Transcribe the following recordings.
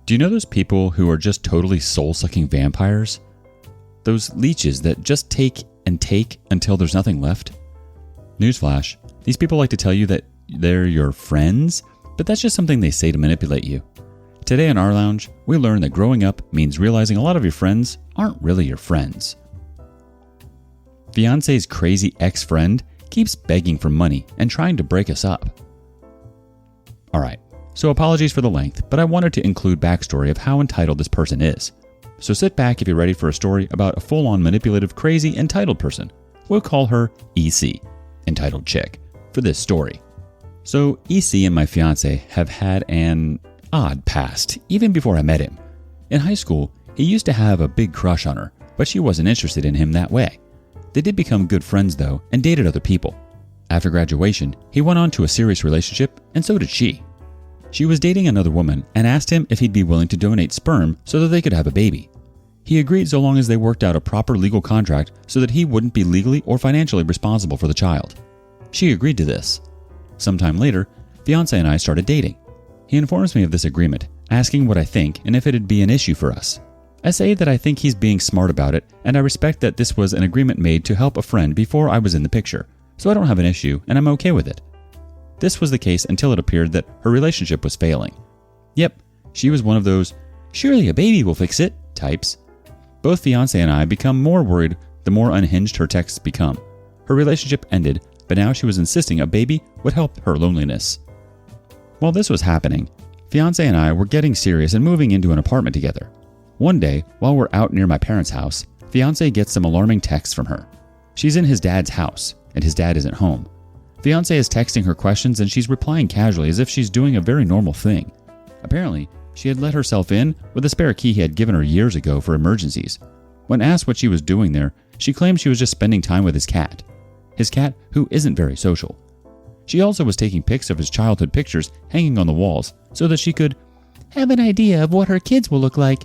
Do you know those people who are just totally soul-sucking vampires? Those leeches that just take and take until there's nothing left? Newsflash, these people like to tell you that they're your friends, but that's just something they say to manipulate you. Today in our lounge, we learn that growing up means realizing a lot of your friends aren't really your friends. Fiancé's crazy ex-friend keeps begging for money and trying to break us up. Alright, so apologies for the length, but I wanted to include backstory of how entitled this person is. So sit back if you're ready for a story about a full-on manipulative, crazy, entitled person. We'll call her EC, entitled chick, for this story. So EC and my fiancé have had an odd past, even before I met him. In high school, he used to have a big crush on her, but she wasn't interested in him that way. They did become good friends though, and dated other people. After graduation, he went on to a serious relationship, and so did she. She was dating another woman and asked him if he'd be willing to donate sperm so that they could have a baby. He agreed so long as they worked out a proper legal contract so that he wouldn't be legally or financially responsible for the child. She agreed to this. Sometime later, fiancé and I started dating. He informs me of this agreement, asking what I think and if it'd be an issue for us. I say that I think he's being smart about it, and I respect that this was an agreement made to help a friend before I was in the picture, so I don't have an issue and I'm okay with it. This was the case until it appeared that her relationship was failing. Yep, she was one of those, surely a baby will fix it types. Both fiancé and I become more worried the more unhinged her texts become. Her relationship ended, but now she was insisting a baby would help her loneliness. While this was happening, fiancé and I were getting serious and moving into an apartment together. One day, while we're out near my parents' house, fiancé gets some alarming texts from her. She's in his dad's house, and his dad isn't home. Fiancé is texting her questions and she's replying casually as if she's doing a very normal thing. Apparently, she had let herself in with a spare key he had given her years ago for emergencies. When asked what she was doing there, she claimed she was just spending time with his cat. His cat, who isn't very social. She also was taking pics of his childhood pictures hanging on the walls so that she could have an idea of what her kids will look like.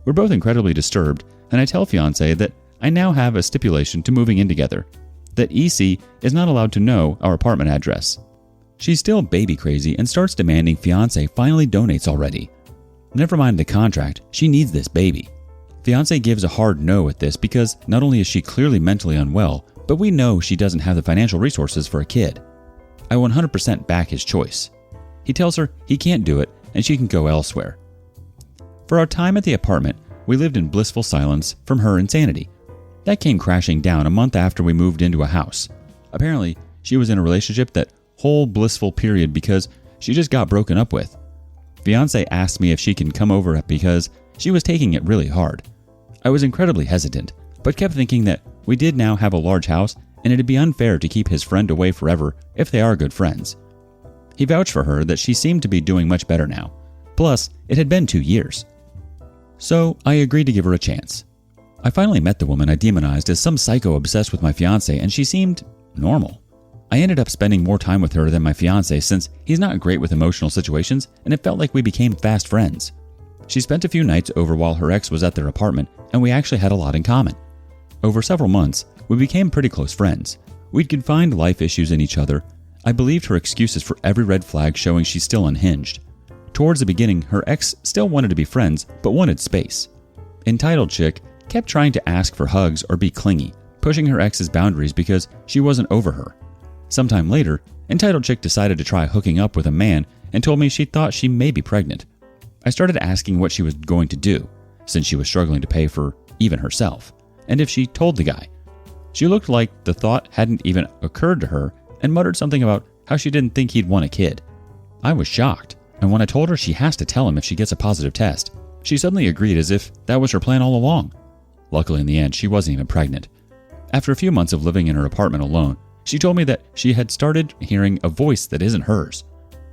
We're both incredibly disturbed, and I tell fiancé that I now have a stipulation to moving in together, that EC is not allowed to know our apartment address. She's still baby crazy and starts demanding fiancé finally donates already. Never mind the contract, she needs this baby. Fiancé gives a hard no at this because not only is she clearly mentally unwell, but we know she doesn't have the financial resources for a kid. I 100% back his choice. He tells her he can't do it and she can go elsewhere. For our time at the apartment, we lived in blissful silence from her insanity. That came crashing down a month after we moved into a house. Apparently, she was in a relationship that whole blissful period because she just got broken up with. Fiancé asked me if she can come over because she was taking it really hard. I was incredibly hesitant, but kept thinking that we did now have a large house and it'd be unfair to keep his friend away forever if they are good friends. He vouched for her that she seemed to be doing much better now. Plus, it had been 2 years. So I agreed to give her a chance. I finally met the woman I demonized as some psycho obsessed with my fiancé, and she seemed normal. I ended up spending more time with her than my fiancé since he's not great with emotional situations, and it felt like we became fast friends. She spent a few nights over while her ex was at their apartment, and we actually had a lot in common. Over several months, we became pretty close friends. We'd confide life issues in each other. I believed her excuses for every red flag showing she's still unhinged. Towards the beginning, her ex still wanted to be friends, but wanted space. Entitled chick kept trying to ask for hugs or be clingy, pushing her ex's boundaries because she wasn't over her. Sometime later, entitled chick decided to try hooking up with a man and told me she thought she may be pregnant. I started asking what she was going to do, since she was struggling to pay for even herself, and if she told the guy. She looked like the thought hadn't even occurred to her and muttered something about how she didn't think he'd want a kid. I was shocked, and when I told her she has to tell him if she gets a positive test, she suddenly agreed as if that was her plan all along. Luckily in the end, she wasn't even pregnant. After a few months of living in her apartment alone, she told me that she had started hearing a voice that isn't hers.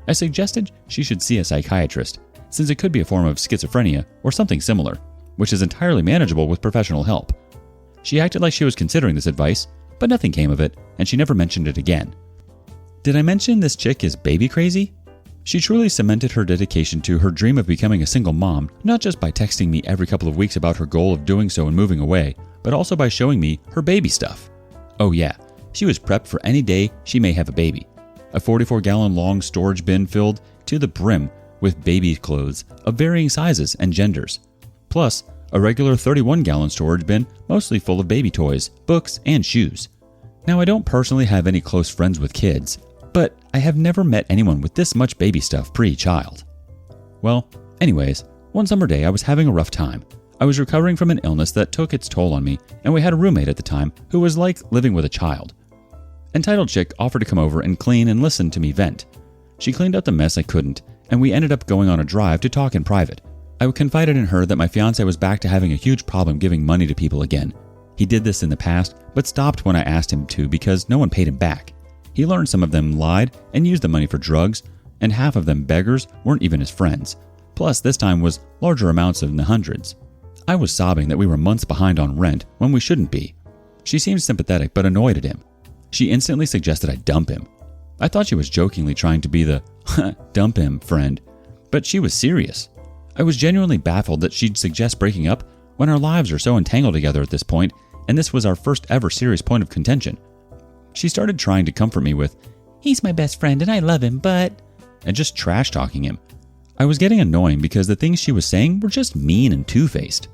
I suggested she should see a psychiatrist, since it could be a form of schizophrenia or something similar, which is entirely manageable with professional help. She acted like she was considering this advice, but nothing came of it, and she never mentioned it again. Did I mention this chick is baby crazy? She truly cemented her dedication to her dream of becoming a single mom, not just by texting me every couple of weeks about her goal of doing so and moving away, but also by showing me her baby stuff. Oh yeah, she was prepped for any day she may have a baby. A 44-gallon long storage bin filled to the brim with baby clothes of varying sizes and genders, plus a regular 31-gallon storage bin mostly full of baby toys, books, and shoes. Now, I don't personally have any close friends with kids, but I have never met anyone with this much baby stuff pre-child. Well, anyways, one summer day I was having a rough time. I was recovering from an illness that took its toll on me, and we had a roommate at the time who was like living with a child. Entitled chick offered to come over and clean and listen to me vent. She cleaned up the mess I couldn't, and we ended up going on a drive to talk in private. I confided in her that my fiancé was back to having a huge problem giving money to people again. He did this in the past, but stopped when I asked him to because no one paid him back. He learned some of them lied and used the money for drugs, and half of them beggars weren't even his friends. Plus, this time was larger amounts in the hundreds. I was sobbing that we were months behind on rent when we shouldn't be. She seemed sympathetic but annoyed at him. She instantly suggested I dump him. I thought she was jokingly trying to be the dump him friend, but she was serious. I was genuinely baffled that she'd suggest breaking up when our lives are so entangled together at this point, and this was our first ever serious point of contention. She started trying to comfort me with, "He's my best friend and I love him, but..." and just trash-talking him. I was getting annoying because the things she was saying were just mean and two-faced.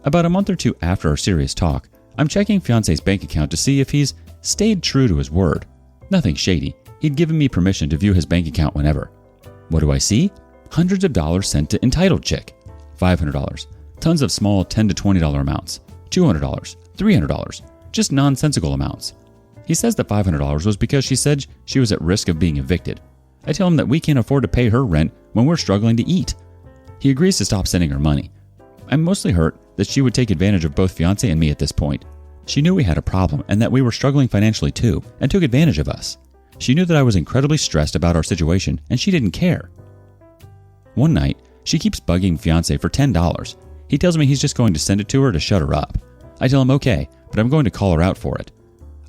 About a month or two after our serious talk, I'm checking Fiancé's bank account to see if he's stayed true to his word. Nothing shady. He'd given me permission to view his bank account whenever. What do I see? Hundreds of dollars sent to entitled chick. $500. Tons of small $10 to $20 amounts. $200. $300. Just nonsensical amounts. He says the $500 was because she said she was at risk of being evicted. I tell him that we can't afford to pay her rent when we're struggling to eat. He agrees to stop sending her money. I'm mostly hurt that she would take advantage of both Fiancé and me at this point. She knew we had a problem and that we were struggling financially too, and took advantage of us. She knew that I was incredibly stressed about our situation, and she didn't care. One night, she keeps bugging Fiancé for $10. He tells me he's just going to send it to her to shut her up. I tell him okay, but I'm going to call her out for it.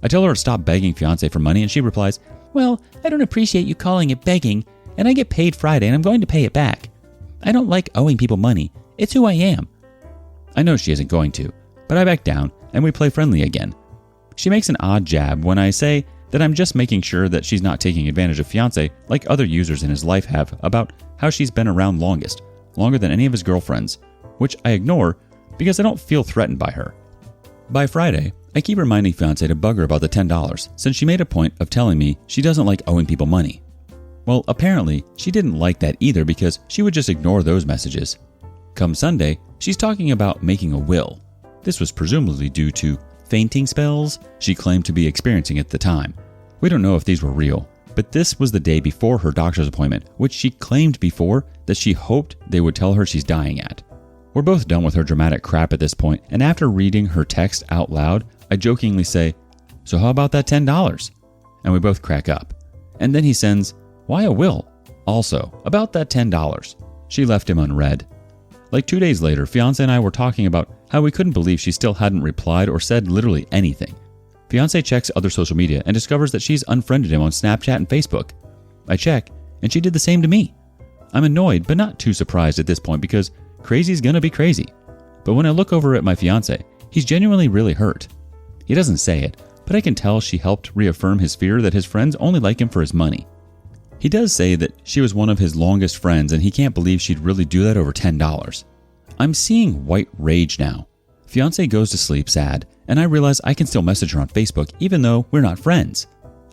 I tell her to stop begging Fiancé for money, and she replies, "Well, I don't appreciate you calling it begging, and I get paid Friday and I'm going to pay it back. I don't like owing people money. It's who I am." I know she isn't going to, but I back down and we play friendly again. She makes an odd jab when I say that I'm just making sure that she's not taking advantage of Fiancé like other users in his life have about how she's been around longest, longer than any of his girlfriends, which I ignore because I don't feel threatened by her. By Friday, I keep reminding Fiancé to bug her about the $10 since she made a point of telling me she doesn't like owing people money. Well, apparently, she didn't like that either because she would just ignore those messages. Come Sunday, she's talking about making a will. This was presumably due to fainting spells she claimed to be experiencing at the time. We don't know if these were real, but this was the day before her doctor's appointment, which she claimed before that she hoped they would tell her she's dying at. We're both done with her dramatic crap at this point, and after reading her text out loud, I jokingly say, "So how about that $10? And we both crack up. And then he sends, "Why a will? Also, about that $10. She left him unread. Like 2 days later, Fiancé and I were talking about how we couldn't believe she still hadn't replied or said literally anything. Fiancé checks other social media and discovers that she's unfriended him on Snapchat and Facebook. I check, and she did the same to me. I'm annoyed, but not too surprised at this point because crazy's gonna be crazy. But when I look over at my fiancé, he's genuinely really hurt. He doesn't say it, but I can tell she helped reaffirm his fear that his friends only like him for his money. He does say that she was one of his longest friends and he can't believe she'd really do that over $10. I'm seeing white rage now. Fiancé goes to sleep sad, and I realize I can still message her on Facebook even though we're not friends.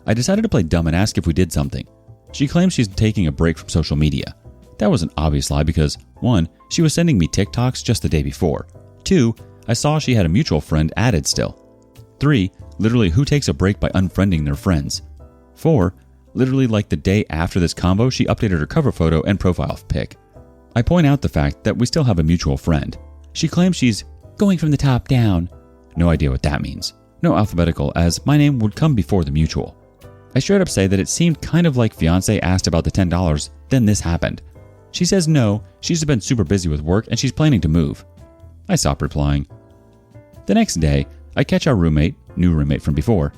I decided to play dumb and ask if we did something. She claims she's taking a break from social media. That was an obvious lie because 1, she was sending me TikToks just the day before. 2, I saw she had a mutual friend added still. 3, literally who takes a break by unfriending their friends. 4, literally like the day after this combo, she updated her cover photo and profile pic. I point out the fact that we still have a mutual friend. She claims she's going from the top down. No idea what that means. No alphabetical, as my name would come before the mutual. I straight up say that it seemed kind of like Fiancé asked about the $10, then this happened. She says no, she's been super busy with work and she's planning to move. I stop replying. The next day, I catch our roommate, new roommate from before,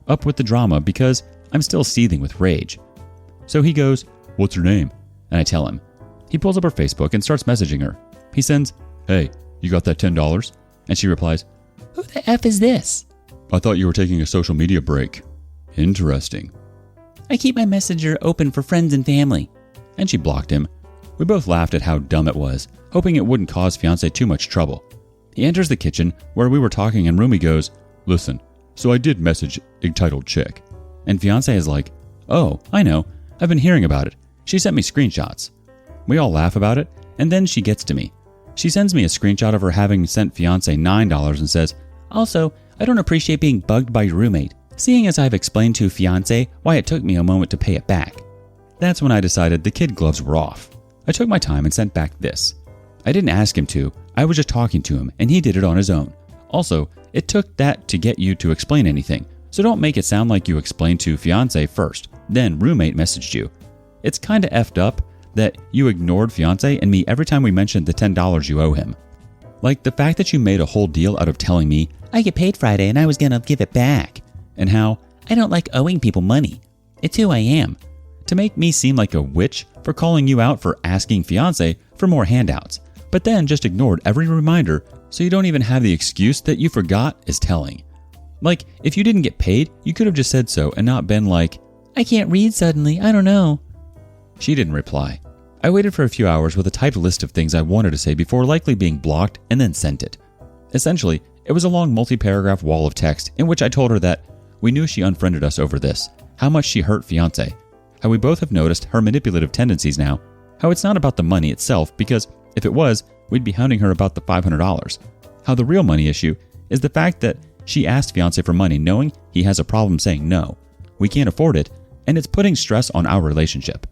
up with the drama because I'm still seething with rage. So he goes, "What's her name?" And I tell him. He pulls up her Facebook and starts messaging her. He sends, "Hey, you got that $10? And she replies, "Who the F is this? I thought you were taking a social media break. Interesting. I keep my messenger open for friends and family." And she blocked him, We both laughed at how dumb it was, hoping it wouldn't cause Fiancé too much trouble. He enters the kitchen where we were talking and Rumi goes, "Listen, so I did message entitled chick." And Fiancé is like, "Oh, I know. I've been hearing about it. She sent me screenshots." We all laugh about it, and then she gets to me. She sends me a screenshot of her having sent Fiancé $9 and says, "Also, I don't appreciate being bugged by your roommate, seeing as I've explained to Fiancé why it took me a moment to pay it back." That's when I decided the kid gloves were off. I took my time and sent back this. I didn't ask him to, I was just talking to him, and he did it on his own. Also, it took that to get you to explain anything, so don't make it sound like you explained to Fiancé first, then roommate messaged you. It's kinda effed up that you ignored Fiancé and me every time we mentioned the $10 you owe him. Like the fact that you made a whole deal out of telling me, "I get paid Friday and I was gonna give it back," and how, "I don't like owing people money. It's who I am." To make me seem like a witch for calling you out for asking Fiancé for more handouts, but then just ignored every reminder so you don't even have the excuse that you forgot is telling. Like, if you didn't get paid, you could have just said so and not been like, "I can't read suddenly, I don't know." She didn't reply. I waited for a few hours with a typed list of things I wanted to say before likely being blocked and then sent it. Essentially, it was a long multi-paragraph wall of text in which I told her that we knew she unfriended us over this, how much she hurt Fiancé, how we both have noticed her manipulative tendencies now, how it's not about the money itself because if it was, we'd be hounding her about the $500, how the real money issue is the fact that she asked Fiancé for money knowing he has a problem saying no. We can't afford it, and it's putting stress on our relationship.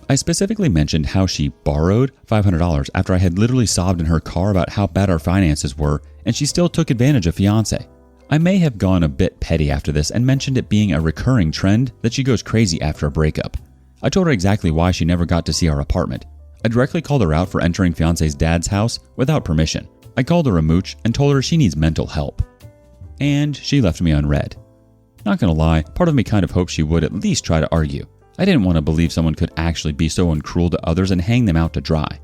I specifically mentioned how she borrowed $500 after I had literally sobbed in her car about how bad our finances were, and she still took advantage of Fiancé. I may have gone a bit petty after this and mentioned it being a recurring trend that she goes crazy after a breakup. I told her exactly why she never got to see our apartment. I directly called her out for entering Fiancé's dad's house without permission. I called her a mooch and told her she needs mental help. And she left me unread. Not gonna lie, part of me kind of hoped she would at least try to argue. I didn't want to believe someone could actually be so uncruel to others and hang them out to dry.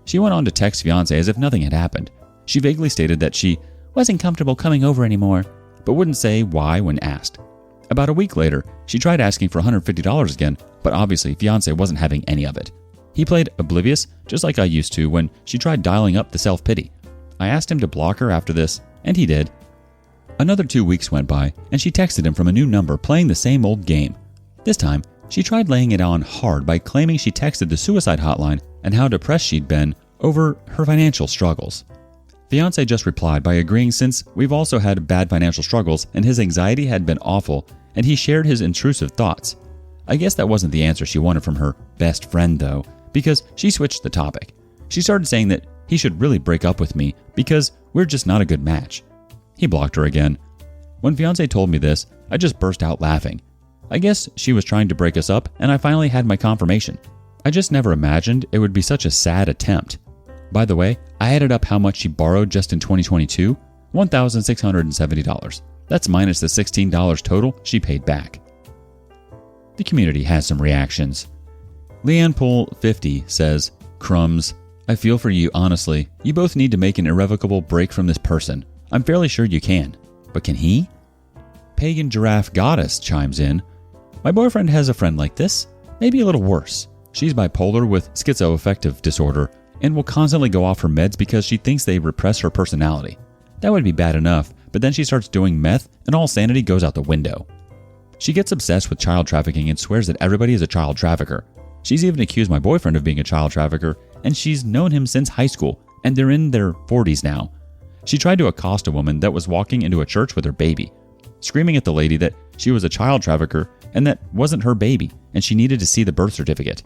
She went on to text Fiancé as if nothing had happened. She vaguely stated that she wasn't comfortable coming over anymore, but wouldn't say why when asked. About a week later, she tried asking for $150 again, but obviously Fiancé wasn't having any of it. He played oblivious, just like I used to when she tried dialing up the self-pity. I asked him to block her after this, and he did. Another 2 weeks went by, and she texted him from a new number playing the same old game. This time, she tried laying it on hard by claiming she texted the suicide hotline and how depressed she'd been over her financial struggles. Fiancé just replied by agreeing since we've also had bad financial struggles and his anxiety had been awful and he shared his intrusive thoughts. I guess that wasn't the answer she wanted from her best friend though, because she switched the topic. She started saying that he should really break up with me because we're just not a good match. He blocked her again. When Fiancé told me this, I just burst out laughing. I guess she was trying to break us up and I finally had my confirmation. I just never imagined it would be such a sad attempt. By the way, I added up how much she borrowed just in 2022, $1,670. That's minus the $16 total she paid back. The community has some reactions. Leanne Pool 50 says, "Crumbs, I feel for you honestly. You both need to make an irrevocable break from this person. I'm fairly sure you can. But can he?" Pagan Giraffe Goddess chimes in, "My boyfriend has a friend like this, maybe a little worse. She's bipolar with schizoaffective disorder and will constantly go off her meds because she thinks they repress her personality. That would be bad enough, but then she starts doing meth and all sanity goes out the window. She gets obsessed with child trafficking and swears that everybody is a child trafficker. She's even accused my boyfriend of being a child trafficker, and she's known him since high school, and they're in their 40s now. She tried to accost a woman that was walking into a church with her baby, screaming at the lady that she was a child trafficker and that wasn't her baby and she needed to see the birth certificate.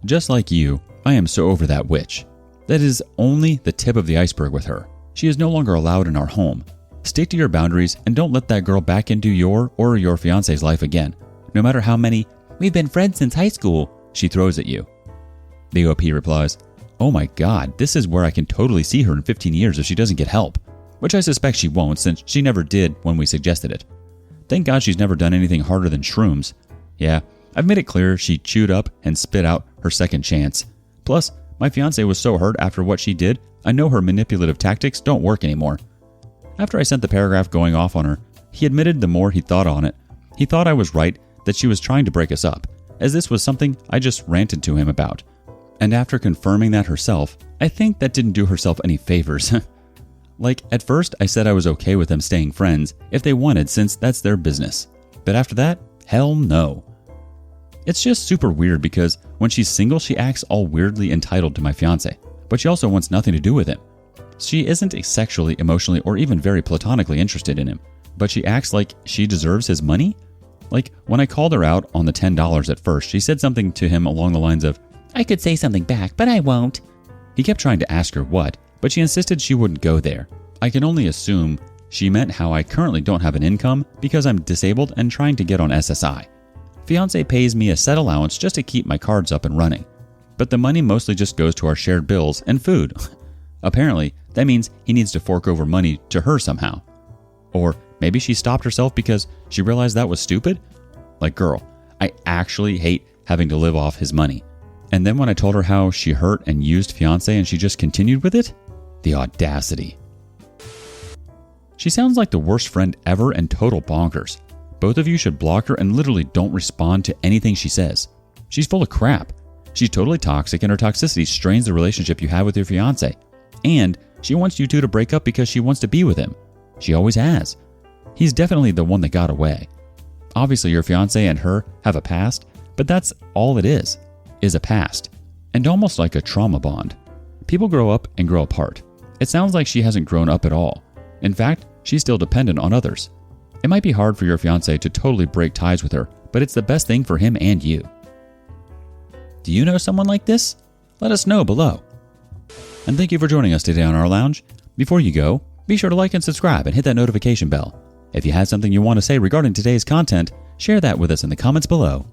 Just like you, I am so over that witch. That is only the tip of the iceberg with her. She is no longer allowed in our home. Stick to your boundaries and don't let that girl back into your or your fiancé's life again, no matter how many 'we've been friends since high school' she throws at you." The OP replies, "Oh my god, this is where I can totally see her in 15 years if she doesn't get help," which I suspect she won't since she never did when we suggested it. Thank God she's never done anything harder than shrooms. Yeah, I've made it clear she chewed up and spit out her second chance. Plus, my fiancé was so hurt after what she did, I know her manipulative tactics don't work anymore. After I sent the paragraph going off on her, he admitted the more he thought on it, he thought I was right that she was trying to break us up, as this was something I just ranted to him about. And after confirming that herself, I think that didn't do herself any favors. Like, at first I said I was okay with them staying friends if they wanted, since that's their business. But after that, hell no. It's just super weird because when she's single, she acts all weirdly entitled to my fiancé, but she also wants nothing to do with him. She isn't sexually, emotionally, or even very platonically interested in him, but she acts like she deserves his money? Like, when I called her out on the $10 at first, she said something to him along the lines of, "I could say something back, but I won't." He kept trying to ask her what, but she insisted she wouldn't go there. I can only assume she meant how I currently don't have an income because I'm disabled and trying to get on SSI. Fiancé pays me a set allowance just to keep my cards up and running, but the money mostly just goes to our shared bills and food. Apparently, that means he needs to fork over money to her somehow. Or maybe she stopped herself because she realized that was stupid? Like, girl, I actually hate having to live off his money. And then when I told her how she hurt and used Fiancé and she just continued with it? The audacity. She sounds like the worst friend ever and total bonkers. Both of you should block her and literally don't respond to anything she says. She's full of crap. She's totally toxic and her toxicity strains the relationship you have with your fiancé. And she wants you two to break up because she wants to be with him. She always has. He's definitely the one that got away. Obviously your fiancé and her have a past, but that's all it is a past. And almost like a trauma bond. People grow up and grow apart. It sounds like she hasn't grown up at all. In fact, she's still dependent on others. It might be hard for your fiancé to totally break ties with her, but it's the best thing for him and you. Do you know someone like this? Let us know below. And thank you for joining us today on our lounge. Before you go, be sure to like and subscribe and hit that notification bell. If you have something you want to say regarding today's content, share that with us in the comments below.